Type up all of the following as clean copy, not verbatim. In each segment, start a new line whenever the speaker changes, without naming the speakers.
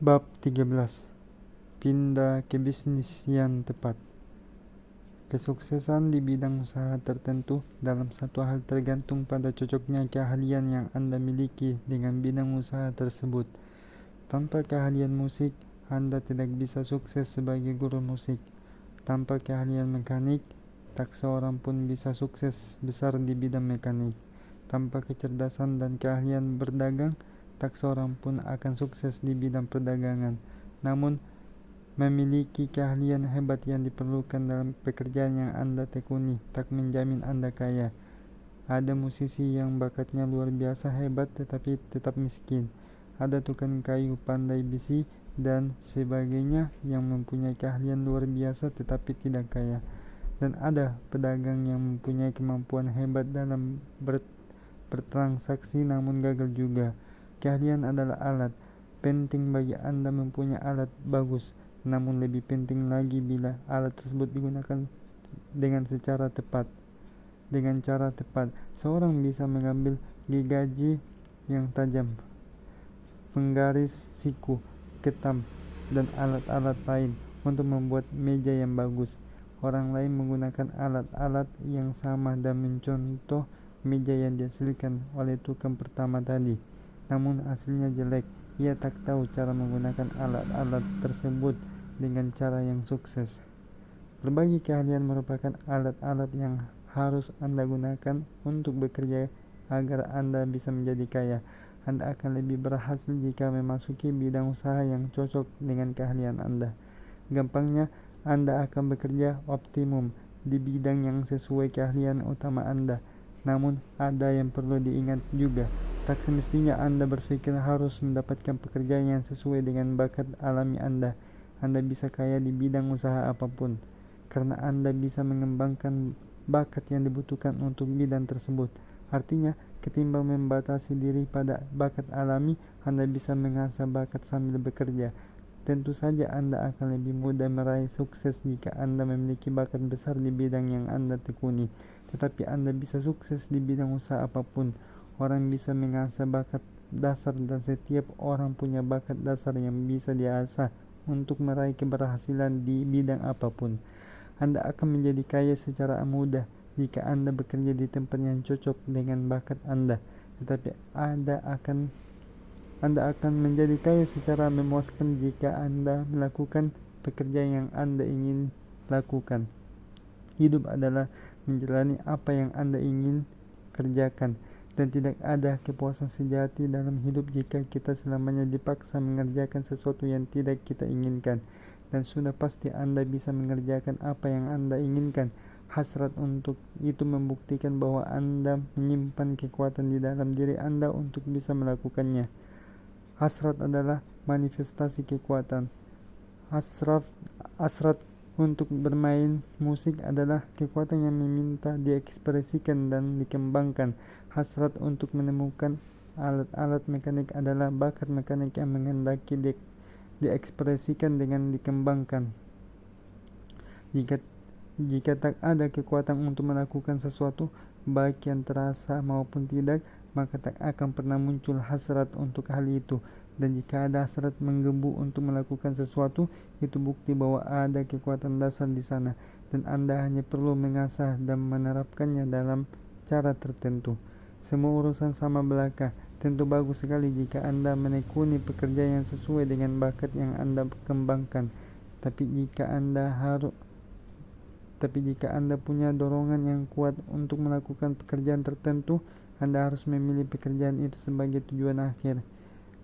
Bab 13. Pindah ke bisnis yang tepat. Kesuksesan di bidang usaha tertentu dalam satu hal tergantung pada cocoknya keahlian yang Anda miliki dengan bidang usaha tersebut. Tanpa keahlian musik, Anda tidak bisa sukses sebagai guru musik. Tanpa keahlian mekanik, tak seorang pun bisa sukses besar di bidang mekanik. Tanpa kecerdasan dan keahlian berdagang, tak seorang pun akan sukses di bidang perdagangan. Namun, memiliki keahlian hebat yang diperlukan dalam pekerjaan yang Anda tekuni tak menjamin Anda kaya. Ada musisi yang bakatnya luar biasa hebat tetapi tetap miskin. Ada tukang kayu pandai besi dan sebagainya yang mempunyai keahlian luar biasa tetapi tidak kaya. Dan ada pedagang yang mempunyai kemampuan hebat dalam bertransaksi namun gagal juga. Keahlian adalah alat. Penting bagi Anda mempunyai alat bagus, namun lebih penting lagi bila alat tersebut digunakan dengan secara tepat. Dengan cara tepat, seorang bisa mengambil gergaji yang tajam, penggaris siku, ketam, dan alat-alat lain untuk membuat meja yang bagus. Orang lain menggunakan alat-alat yang sama dan mencontoh meja yang dihasilkan oleh tukang pertama tadi, namun hasilnya jelek. Ia tak tahu cara menggunakan alat-alat tersebut dengan cara yang sukses. Berbagai keahlian merupakan alat-alat yang harus Anda gunakan untuk bekerja agar Anda bisa menjadi kaya. Anda akan lebih berhasil jika memasuki bidang usaha yang cocok dengan keahlian Anda. Gampangnya, Anda akan bekerja optimum di bidang yang sesuai keahlian utama Anda. Namun, ada yang perlu diingat juga. Tak semestinya Anda berpikir harus mendapatkan pekerjaan yang sesuai dengan bakat alami Anda. Anda bisa kaya di bidang usaha apapun, karena Anda bisa mengembangkan bakat yang dibutuhkan untuk bidang tersebut. Artinya, ketimbang membatasi diri pada bakat alami, Anda bisa mengasah bakat sambil bekerja. Tentu saja Anda akan lebih mudah meraih sukses jika Anda memiliki bakat besar di bidang yang Anda tekuni. Tetapi Anda bisa sukses di bidang usaha apapun. Orang bisa mengasah bakat dasar dan setiap orang punya bakat dasar yang bisa diasah untuk meraih keberhasilan di bidang apapun. Anda akan menjadi kaya secara mudah jika Anda bekerja di tempat yang cocok dengan bakat Anda. Tetapi Anda akan menjadi kaya secara memuaskan jika Anda melakukan pekerjaan yang Anda ingin lakukan. Hidup adalah menjalani apa yang Anda ingin kerjakan, dan tidak ada kepuasan sejati dalam hidup jika kita selamanya dipaksa mengerjakan sesuatu yang tidak kita inginkan. Dan sudah pasti Anda bisa mengerjakan apa yang Anda inginkan. Hasrat untuk itu membuktikan bahwa Anda menyimpan kekuatan di dalam diri Anda untuk bisa melakukannya. Hasrat adalah manifestasi kekuatan. Hasrat untuk bermain musik adalah kekuatan yang meminta diekspresikan dan dikembangkan. Hasrat untuk menemukan alat-alat mekanik adalah bakat mekanik yang menghendaki diekspresikan dengan dikembangkan. Jika tak ada kekuatan untuk melakukan sesuatu, baik yang terasa maupun tidak, maka tak akan pernah muncul hasrat untuk hal itu. Dan jika ada hasrat menggebu untuk melakukan sesuatu, itu bukti bahwa ada kekuatan dasar di sana, dan Anda hanya perlu mengasah dan menerapkannya dalam cara tertentu. Semua urusan sama belaka. Tentu bagus sekali jika Anda menekuni pekerjaan yang sesuai dengan bakat yang Anda kembangkan. Tapi jika Anda punya dorongan yang kuat untuk melakukan pekerjaan tertentu, Anda harus memilih pekerjaan itu sebagai tujuan akhir.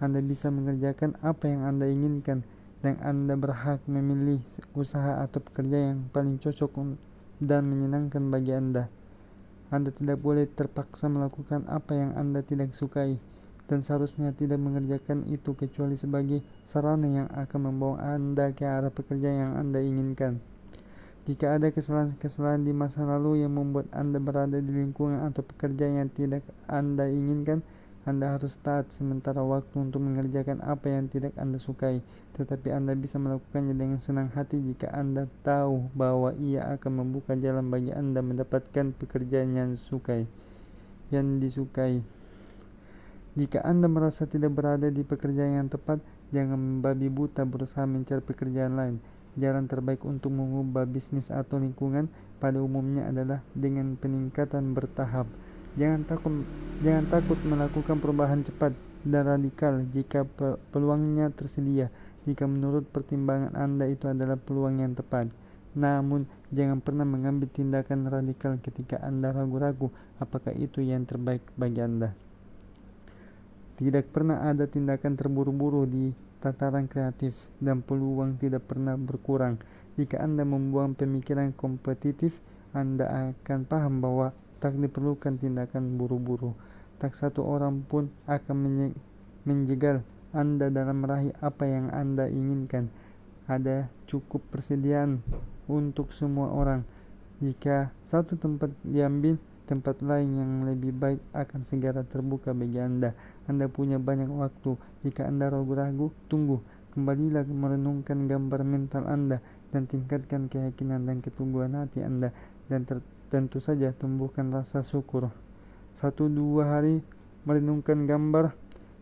Anda bisa mengerjakan apa yang Anda inginkan, dan Anda berhak memilih usaha atau pekerjaan yang paling cocok dan menyenangkan bagi Anda. Anda tidak boleh terpaksa melakukan apa yang Anda tidak sukai, dan seharusnya tidak mengerjakan itu kecuali sebagai sarana yang akan membawa Anda ke arah pekerjaan yang Anda inginkan. Jika ada kesalahan-kesalahan di masa lalu yang membuat Anda berada di lingkungan atau pekerjaan yang tidak Anda inginkan, Anda harus taat sementara waktu untuk mengerjakan apa yang tidak Anda sukai. Tetapi Anda bisa melakukannya dengan senang hati jika Anda tahu bahwa ia akan membuka jalan bagi Anda mendapatkan pekerjaan yang disukai. Jika Anda merasa tidak berada di pekerjaan yang tepat, Jangan membabi buta berusaha mencari pekerjaan lain. Jalan terbaik untuk mengubah bisnis atau lingkungan pada umumnya adalah dengan peningkatan bertahap. Jangan takut melakukan perubahan cepat dan radikal jika peluangnya tersedia, jika menurut pertimbangan Anda itu adalah peluang yang tepat. Namun, jangan pernah mengambil tindakan radikal ketika Anda ragu-ragu apakah itu yang terbaik bagi Anda. Tidak pernah ada tindakan terburu-buru di tataran kreatif, dan peluang tidak pernah berkurang. Jika Anda membuang pemikiran kompetitif, Anda akan paham bahwa tak diperlukan tindakan buru-buru. Tak satu orang pun akan menjegal Anda dalam meraih apa yang Anda inginkan. Ada cukup persediaan untuk semua orang. Jika satu tempat diambil, tempat lain yang lebih baik akan segera terbuka bagi Anda. Anda punya banyak waktu. Jika Anda ragu-ragu, tunggu. Kembalilah merenungkan gambar mental Anda dan tingkatkan keyakinan dan keteguhan hati Anda, dan tentu saja tumbuhkan rasa syukur. 1-2 hari merenungkan gambar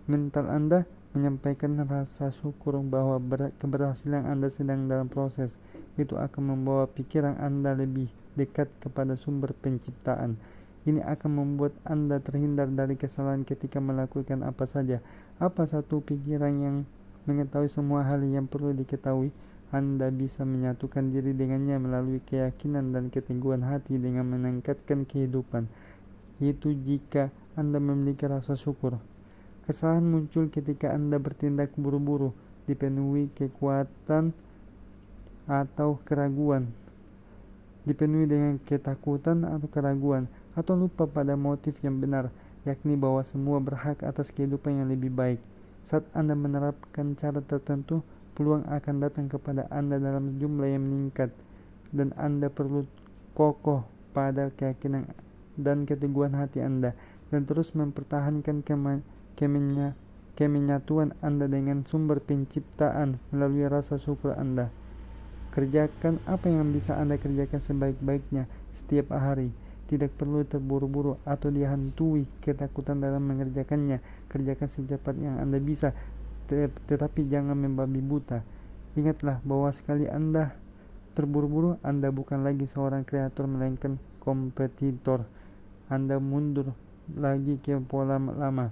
mental Anda, menyampaikan rasa syukur bahwa keberhasilan Anda sedang dalam proses. Itu akan membawa pikiran Anda lebih dekat kepada sumber penciptaan. Ini akan membuat Anda terhindar dari kesalahan ketika melakukan apa saja. Apa satu pikiran yang mengetahui semua hal yang perlu diketahui? Anda bisa menyatukan diri dengannya melalui keyakinan dan keteguhan hati dengan meningkatkan kehidupan. Itu jika Anda memiliki rasa syukur. Kesalahan muncul ketika Anda bertindak buru-buru, dipenuhi kekuatan atau keraguan, dipenuhi dengan ketakutan atau keraguan, atau lupa pada motif yang benar, yakni bahwa semua berhak atas kehidupan yang lebih baik. Saat Anda menerapkan cara tertentu, peluang akan datang kepada Anda dalam jumlah yang meningkat, dan Anda perlu kokoh pada keyakinan dan keteguhan hati Anda, dan terus mempertahankan kemenyatuan Anda dengan sumber penciptaan melalui rasa syukur Anda. Kerjakan apa yang bisa Anda kerjakan sebaik-baiknya setiap hari. Tidak perlu terburu-buru atau dihantui ketakutan dalam mengerjakannya. Kerjakan secepat yang Anda bisa, tetapi jangan membabi buta. Ingatlah bahwa sekali Anda terburu-buru, Anda bukan lagi seorang kreator melainkan kompetitor. Anda mundur lagi ke pola lama.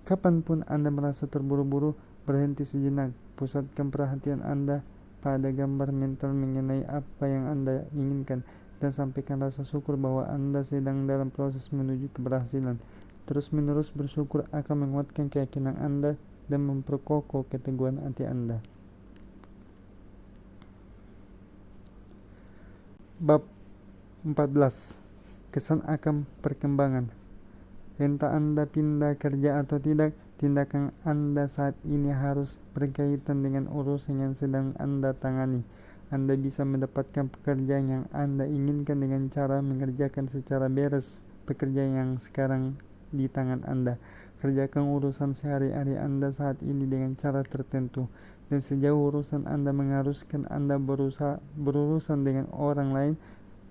Kapanpun Anda merasa terburu-buru, berhenti sejenak. Pusatkan perhatian Anda pada gambar mental mengenai apa yang Anda inginkan, dan sampaikan rasa syukur bahwa Anda sedang dalam proses menuju keberhasilan. Terus-menerus bersyukur akan menguatkan keyakinan Anda dan memperkokoh keteguhan hati Anda. Bab 14. Kesan akan perkembangan. Entah Anda pindah kerja atau tidak, tindakan Anda saat ini harus berkaitan dengan urusan yang sedang Anda tangani. Anda bisa mendapatkan pekerjaan yang Anda inginkan dengan cara mengerjakan secara beres pekerjaan yang sekarang di tangan Anda. Kerjakan urusan sehari-hari Anda saat ini dengan cara tertentu, dan sejauh urusan Anda mengharuskan Anda berurusan dengan orang lain,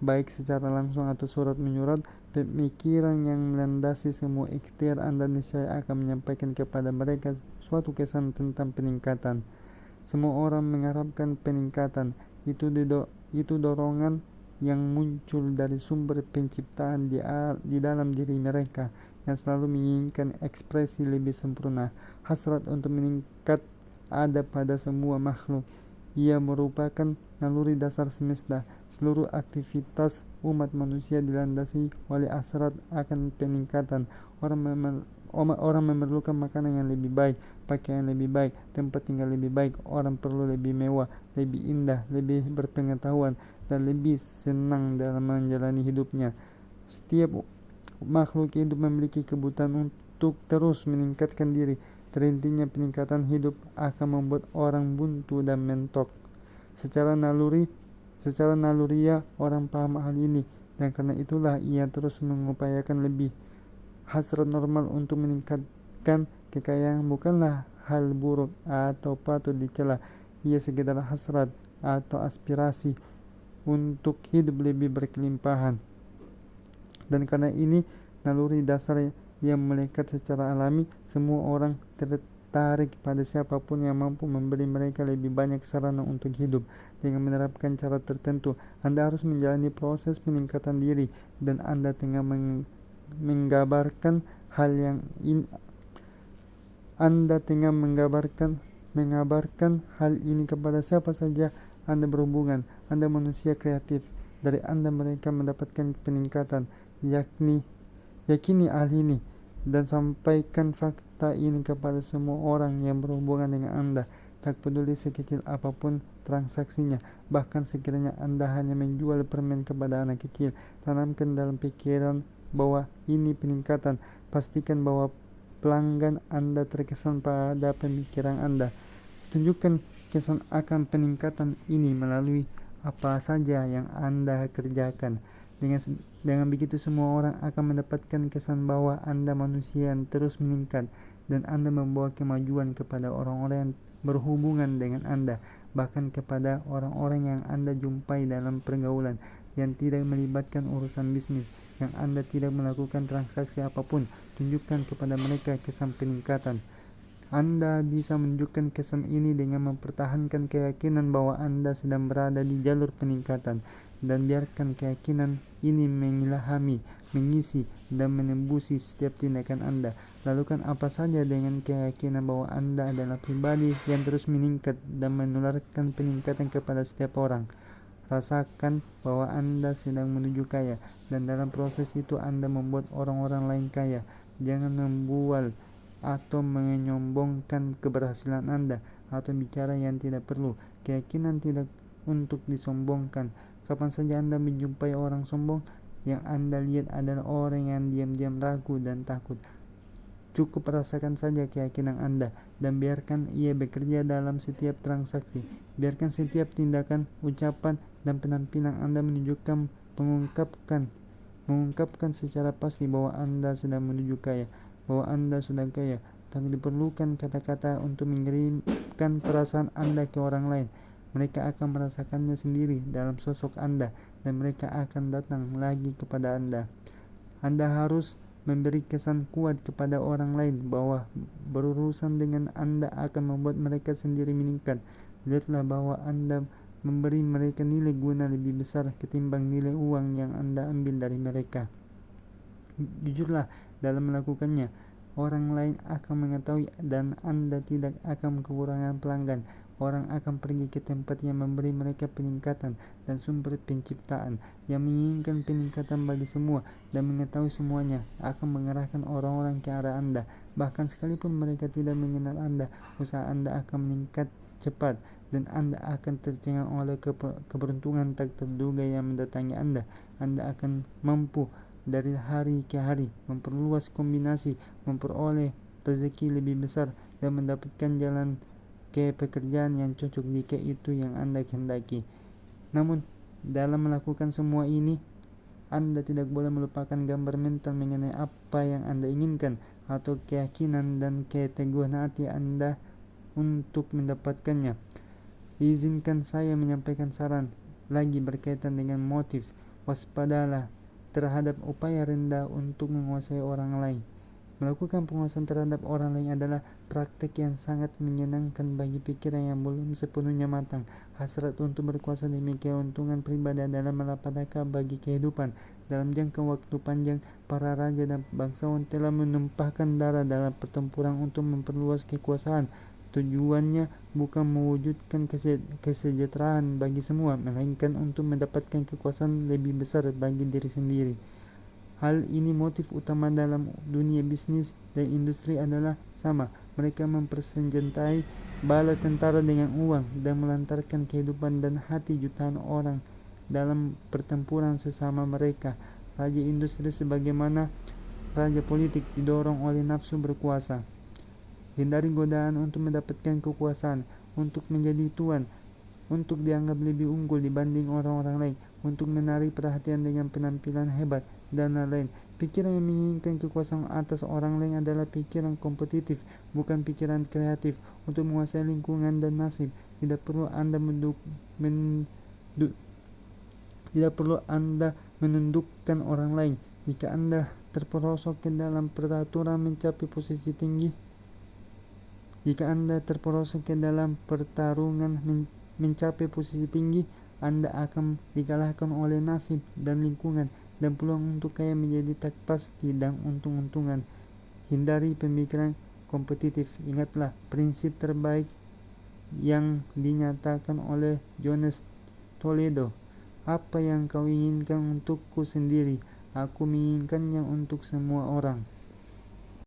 baik secara langsung atau surat menyurat, pemikiran yang melandasi semua ikhtiar Anda niscaya akan menyampaikan kepada mereka suatu kesan tentang peningkatan. Semua orang mengharapkan peningkatan. Itu dorongan yang muncul dari sumber penciptaan di dalam diri mereka, yang selalu menginginkan ekspresi lebih sempurna. Hasrat untuk meningkat ada pada semua makhluk. Ia merupakan naluri dasar semesta. Seluruh aktivitas umat manusia dilandasi oleh hasrat akan peningkatan. Orang memerlukan makanan yang lebih baik, pakaian yang lebih baik, tempat tinggal lebih baik. Orang perlu lebih mewah, lebih indah, lebih berpengetahuan, dan lebih senang dalam menjalani hidupnya. Setiap makhluk hidup memiliki kebutuhan untuk terus meningkatkan diri. Terhentinya peningkatan hidup akan membuat orang buntu dan mentok. Secara naluriah orang paham hal ini, dan karena itulah ia terus mengupayakan lebih. Hasrat normal untuk meningkatkan kekayaan bukanlah hal buruk atau patut dicela. Ia sekedar hasrat atau aspirasi untuk hidup lebih berkelimpahan. Dan karena ini naluri dasar yang melekat secara alami, semua orang tertarik pada siapapun yang mampu memberi mereka lebih banyak sarana untuk hidup. Dengan menerapkan cara tertentu, Anda harus menjalani proses peningkatan diri, dan Anda tengah menggambarkan hal yang Anda tengah mengabarkan hal ini kepada siapa saja Anda berhubungan. Anda manusia kreatif. Dari Anda mereka mendapatkan peningkatan. Yakini hal ini dan sampaikan fakta ini kepada semua orang yang berhubungan dengan Anda, tak peduli sekecil apapun transaksinya. Bahkan sekiranya Anda hanya menjual permen kepada anak kecil, tanamkan dalam pikiran bahwa ini peningkatan. Pastikan bahwa pelanggan Anda terkesan pada pemikiran Anda. Tunjukkan kesan akan peningkatan ini melalui apa saja yang Anda kerjakan. Dengan begitu semua orang akan mendapatkan kesan bahwa Anda manusia yang terus meningkat, dan Anda membawa kemajuan kepada orang-orang yang berhubungan dengan Anda, bahkan kepada orang-orang yang Anda jumpai dalam pergaulan yang tidak melibatkan urusan bisnis, yang Anda tidak melakukan transaksi apapun. Tunjukkan kepada mereka kesan peningkatan. Anda bisa menunjukkan kesan ini dengan mempertahankan keyakinan bahwa Anda sedang berada di jalur peningkatan, dan biarkan keyakinan ini mengilhami, mengisi, dan menembusi setiap tindakan Anda. Lakukan apa saja dengan keyakinan bahwa Anda adalah pribadi yang terus meningkat dan menularkan peningkatan kepada setiap orang. Rasakan bahwa Anda sedang menuju kaya, dan dalam proses itu Anda membuat orang-orang lain kaya. Jangan membual atau menyombongkan keberhasilan Anda, atau bicara yang tidak perlu. Keyakinan tidak untuk disombongkan. Kapan saja Anda menjumpai orang sombong, yang Anda lihat adalah orang yang diam-diam ragu dan takut. Cukup rasakan saja keyakinan Anda, dan biarkan ia bekerja dalam setiap transaksi. Biarkan setiap tindakan, ucapan, dan penampilan Anda menunjukkan mengungkapkan secara pasti bahwa Anda sedang menuju kaya, bahwa Anda sudah kaya. Tak diperlukan kata-kata untuk mengirimkan perasaan Anda ke orang lain. Mereka akan merasakannya sendiri dalam sosok Anda, dan mereka akan datang lagi kepada Anda. Anda harus memberi kesan kuat kepada orang lain bahwa berurusan dengan Anda akan membuat mereka sendiri meningkat. Lihatlah bahwa Anda memberi mereka nilai guna lebih besar ketimbang nilai uang yang Anda ambil dari mereka. Jujurlah dalam melakukannya. Orang lain akan mengetahui, dan Anda tidak akan kekurangan pelanggan. Orang akan pergi ke tempat yang memberi mereka peningkatan dan sumber penciptaan, yang menginginkan peningkatan bagi semua dan mengetahui semuanya, akan mengarahkan orang-orang ke arah Anda. Bahkan sekalipun mereka tidak mengenal Anda, usaha Anda akan meningkat cepat, dan Anda akan tercengang oleh keberuntungan tak terduga yang mendatangi Anda. Anda akan mampu dari hari ke hari memperluas kombinasi, memperoleh rezeki lebih besar, dan mendapatkan jalan ke pekerjaan yang cocok jika itu yang Anda kehendaki. Namun dalam melakukan semua ini, Anda tidak boleh melupakan gambar mental mengenai apa yang Anda inginkan, atau keyakinan dan keteguhan hati Anda untuk mendapatkannya. Izinkan saya menyampaikan saran lagi berkaitan dengan motif. Waspadalah terhadap upaya rendah untuk menguasai orang lain. Melakukan penguasaan terhadap orang lain adalah praktek yang sangat menyenangkan bagi pikiran yang belum sepenuhnya matang. Hasrat untuk berkuasa demi keuntungan pribadi adalah malapetaka bagi kehidupan. Dalam jangka waktu panjang, para raja dan bangsawan telah menumpahkan darah dalam pertempuran untuk memperluas kekuasaan. Tujuannya bukan mewujudkan kesejahteraan bagi semua, melainkan untuk mendapatkan kekuasaan lebih besar bagi diri sendiri. Hal ini motif utama dalam dunia bisnis dan industri adalah sama. Mereka mempersenjatai bala tentara dengan uang dan melantarkan kehidupan dan hati jutaan orang dalam pertempuran sesama mereka. Raja industri sebagaimana raja politik didorong oleh nafsu berkuasa. Hindari godaan untuk mendapatkan kekuasaan, untuk menjadi tuan, untuk dianggap lebih unggul dibanding orang-orang lain, untuk menarik perhatian dengan penampilan hebat, dan lain-lain. Pikiran yang menginginkan kekuasaan atas orang lain adalah pikiran kompetitif, bukan pikiran kreatif untuk menguasai lingkungan dan nasib. Tidak perlu Anda menundukkan orang lain. Jika Anda terperosok ke dalam peraturan mencapai posisi tinggi, Jika Anda terperosok ke dalam pertarungan mencapai posisi tinggi, Anda akan dikalahkan oleh nasib dan lingkungan, dan peluang untuk kaya menjadi tak pasti dan untung-untungan. Hindari pemikiran kompetitif. Ingatlah prinsip terbaik yang dinyatakan oleh Jonas Toledo. Apa yang kau inginkan untukku sendiri, aku menginginkannya untuk semua orang.